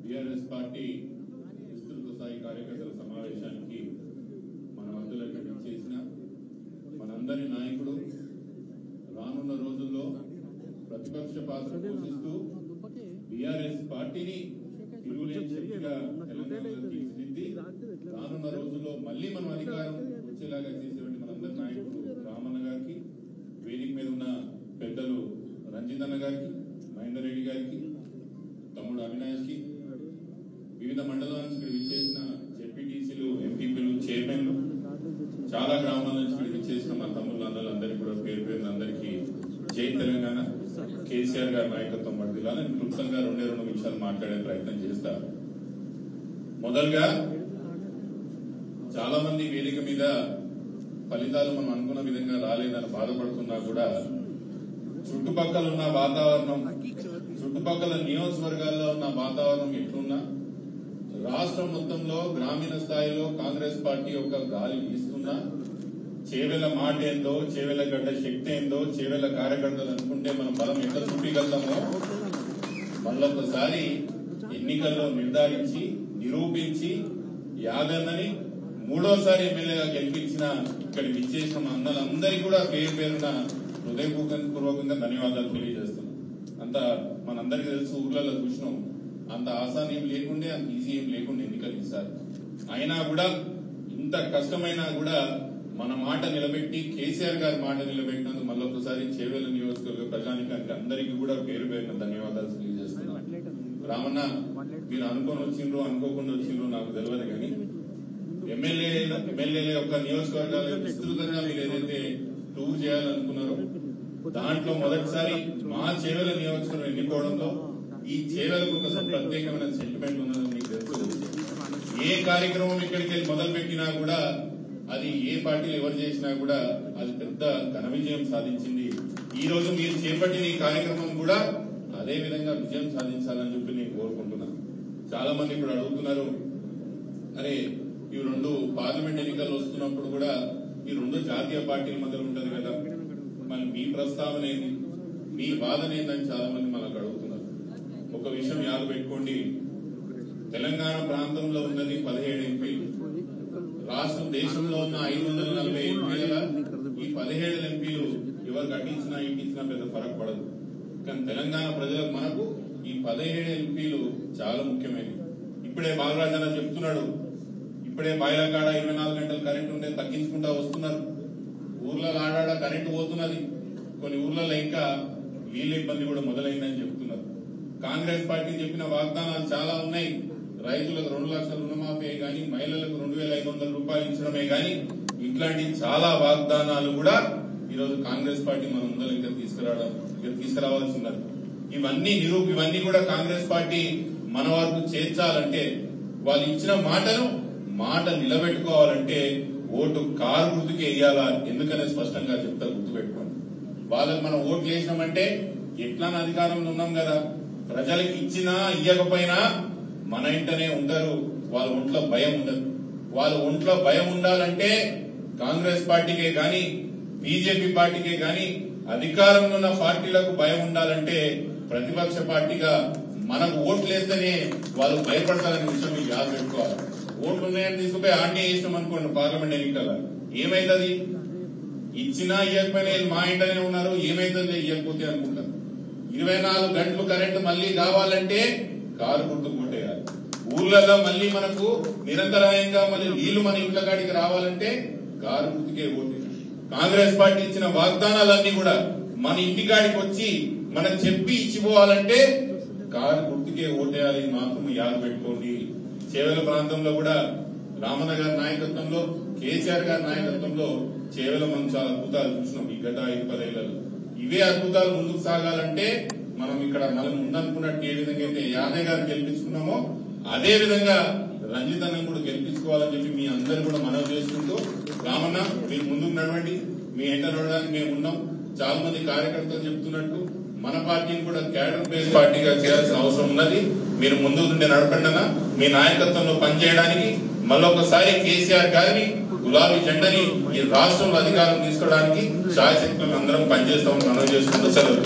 TRS party విస్తృత స్థాయి కార్యకర్తల సమావేశానికి మన మధ్యలోకి చేసిన మనందరి నాయకుడు రానున్న రోజుల్లో ప్రతిపక్ష పాత్ర పోషిస్తూ టీఆర్ఎస్ పార్టీని తిరుగులేని శక్తిగా తెలంగాణలో తీర్చిదిద్ది రానున్న రోజుల్లో మళ్ళీ మనం అధికారం వచ్చేలాగా చేసేటువంటి మనందరి నాయకుడు రామన్న గారికి, వేదిక మీద ఉన్న పెద్దలు రంజిత్ అన్న గారికి, మహేందర్ రెడ్డి గారికి, తమ్ముడు అవినాష్కి, వివిధ మండలాల నుంచి విచ్చేసిన జెడ్పీటీసీలు, ఎంపీపీలు, చైర్మన్లు, చాలా గ్రామాల నుంచి విచ్చేసిన మా తమ్ముళ్ళు అందరికీ కూడా పేరు పేరున అందరికీ జై తెలంగాణ, కేసీఆర్ గారి నాయకత్వం వర్ధిల్లాలని నేను క్లుప్తంగా 2 నిమిషాలు మాట్లాడే ప్రయత్నం చేస్తా. మొదలుగా చాలా మంది వేదిక మీద ఫలితాలు మనం అనుకున్న విధంగా రాలేదని బాధపడుతున్నా కూడా చుట్టుపక్కల ఉన్న వాతావరణం, చుట్టుపక్కల నియోజకవర్గాల్లో ఉన్న వాతావరణం ఎట్లున్నా రాష్ట్రం మొత్తంలో గ్రామీణ స్థాయిలో కాంగ్రెస్ పార్టీ యొక్క గాలి వీస్తున్నా చేవెల మాట ఏందో, చేవెల గడ్డ శక్తి ఏందో, చేవెల కార్యకర్తలు అనుకుంటే మనం బలం ఎంత చూపించగలుగుతామో మళ్ళొకసారి ఎన్నికల్లో నిర్ధారించి నిరూపించి యాదన్నని 3వ ఎమ్మెల్యేగా గెలిపించిన ఇక్కడ విచ్చేసిన అన్నలందరికీ కూడా పేరు పేరున హృదయపూర్వకంగా ధన్యవాదాలు తెలియజేస్తున్నాం. అంత మనందరికీ తెలుసు, ఊర్లలో చూసినాం, అంత ఆసాన్ ఏం లేకుండే, అంత ఈజీ ఏం లేకుండా ఎన్నికలు ఇస్తారు. అయినా కూడా ఇంత కష్టమైనా కూడా మన మాట నిలబెట్టి కేసీఆర్ గారి మాట నిలబెట్టినందుకు మళ్ళొకసారి చేవెల నియోజకవర్గ ప్రజానికానికి అందరికీ కూడా పేరు పేరున ధన్యవాదాలు తెలియజేస్తున్నాం. రామన్న, మీరు అనుకోని వచ్చిండ్రు అనుకోకుండా వచ్చిండ్రు నాకు తెలియదు, కానీ ఎమ్మెల్యేల యొక్క నియోజకవర్గాలు విస్తృతంగా మీరు ఏదైతే టూర్ చేయాలనుకున్నారో దాంట్లో మొదటిసారి మా చేవెల నియోజకవర్గం ఎన్నుకోవడంలో ఈ చేవెలకు ఒక ప్రత్యేకమైన సెంటిమెంట్ ఉన్నదని మీకు తెలుసు. ఏ కార్యక్రమం ఇక్కడికి వెళ్ళి మొదలు పెట్టినా కూడా అది ఏ పార్టీలు ఎవరు చేసినా కూడా అది పెద్ద ఘన విజయం సాధించింది. ఈ రోజు మీరు చేపట్టిన ఈ కార్యక్రమం కూడా అదే విధంగా విజయం సాధించాలని చెప్పి నేను కోరుకుంటున్నాను. చాలా మంది ఇప్పుడు అడుగుతున్నారు, అరే ఈ 2 పార్లమెంట్ ఎన్నికలు వస్తున్నప్పుడు కూడా ఈ 2 జాతీయ పార్టీల మధ్య ఉంటది కదా, మరి మీ ప్రస్తావన ఏంది, మీ వాదన ఏందని చాలా మంది మనకు అడుగుతున్నారు. ఒక విషయం యాద పెట్టుకోండి, తెలంగాణ ప్రాంతంలో ఉన్నది 17 ఎంపీలు, రాష్ట్రం దేశంలో ఉన్న 540 ఎంపీల ఈ 17 ఎంపీలు ఎవరు కట్టించినా ఇంటించినా పెద్ద ఫరక్ పడదు. కానీ తెలంగాణ ప్రజలకు మనకు ఈ 17 ఎంపీలు చాలా ముఖ్యమైనవి. ఇప్పుడే బాలరాజన్న చెప్తున్నాడు, ఇప్పుడే బాయిల కాడ 24 గంటలు కరెంట్ ఉంటే తగ్గించుకుంటా వస్తున్నారు. ఊర్లలో ఆడాడ కరెంటు పోతున్నది, కొన్ని ఊర్లలో ఇంకా నీళ్ళ ఇబ్బంది కూడా మొదలైందని చెప్తున్నారు. కాంగ్రెస్ పార్టీ చెప్పిన వాగ్దానాలు చాలా ఉన్నాయి. రైతులకు 2 లక్షల రుణమాఫీ గాని, మహిళలకు 2500 రూపాయలు ఇచ్చడమే గాని ఇట్లాంటి చాలా వాగ్దానాలు కూడా ఈరోజు కాంగ్రెస్ పార్టీ మన ముందర ఇంకా తీసుకురావాల్సి ఉన్నది. ఇవన్నీ కూడా కాంగ్రెస్ పార్టీ మన వరకు చేర్చాలంటే, వాళ్ళు ఇచ్చిన మాట నిలబెట్టుకోవాలంటే ఓటు కారు గుర్తుకి వేయాలా, ఎందుకనే స్పష్టంగా చెప్తా, గుర్తుపెట్టుకోండి. వాళ్ళకి మనం ఓట్లు వేసినామంటే ఎట్లా అధికారంలో ఉన్నాం కదా, ప్రజలకు ఇచ్చినా ఇయ్యకపోయినా మన ఇంటనే ఉంటారు, వాళ్ళ ఒంట్లో భయం ఉండదు. వాళ్ళ ఒంట్లో భయం ఉండాలంటే కాంగ్రెస్ పార్టీకే గాని బీజేపీ పార్టీకే గాని అధికారంలో ఉన్న పార్టీలకు భయం ఉండాలంటే ప్రతిపక్ష పార్టీగా మనకు ఓట్లు వేస్తేనే వాళ్ళు భయపడతారనే విషయం మీకు యాద పెట్టుకోవాలి. ఓట్లు ఉన్నాయని తీసుకుపోయి ఆర్డీ చేసినాం అనుకోండి పార్లమెంట్ ఎన్నికల, ఏమైతుంది? ఇచ్చినా ఇవ్వకపోయినా మా ఇంటనే ఉన్నారు, ఏమైతుంది ఇవ్వకపోతే అనుకుంటారు. 24 గంటలు కరెంటు మళ్లీ కావాలంటే కారు గుర్తు కొట్టేయాలి. ఊర్లలో మళ్లీ మనకు నిరంతరాయంగా మళ్ళీ నీళ్లు మన ఇంట్ల కాడికి రావాలంటే కారు గుర్తుకే ఓటు. కాంగ్రెస్ పార్టీ ఇచ్చిన వాగ్దానాలన్నీ కూడా మన ఇంటికాడికి వచ్చి మనం చెప్పి ఇచ్చిపోవాలంటే కారు గుర్తుకే ఓటేయాలి. మాత్రం యాద పెట్టుకోండి. చేవెల ప్రాంతంలో కూడా రామన్న గారి నాయకత్వంలో, కేసీఆర్ గారి నాయకత్వంలో చేవెల మనం చాలా అద్భుతాలు చూసినాం ఈ గత 5-10 ఏళ్లలో. ఇవే అద్భుతాలు ముందుకు సాగాలంటే మనం ఇక్కడ మనం ముందనుకున్నట్టు ఏ విధంగా అయితే యాదయ్య గారు గెలిపించుకున్నామో అదే విధంగా రంజిత్ అన్న కూడా గెలిపించుకోవాలని చెప్పి మీ అందరూ కూడా మనవి చేసుకుంటూ, రామన్న మీరు ముందుకు నడవండి, మీ ఎంట నడవడానికి మేము ఉన్నాం. చాలా మంది కార్యకర్తలు చెప్తున్నట్టు మన పార్టీని కూడా క్యాడర్ బేస్డ్ పార్టీగా చేయాల్సిన అవసరం ఉన్నది. మీరు ముందు నుండి నడపండినా మీ నాయకత్వంలో పనిచేయడానికి మళ్ళొకసారి కేసీఆర్ గారిని గులాబీ జెండాని ఈ రాష్ట్రంలో అధికారం తీసుకోవడానికి శాయశక్తులను అందరం పనిచేస్తామని మనవి చేసుకుంటూ సెలవు.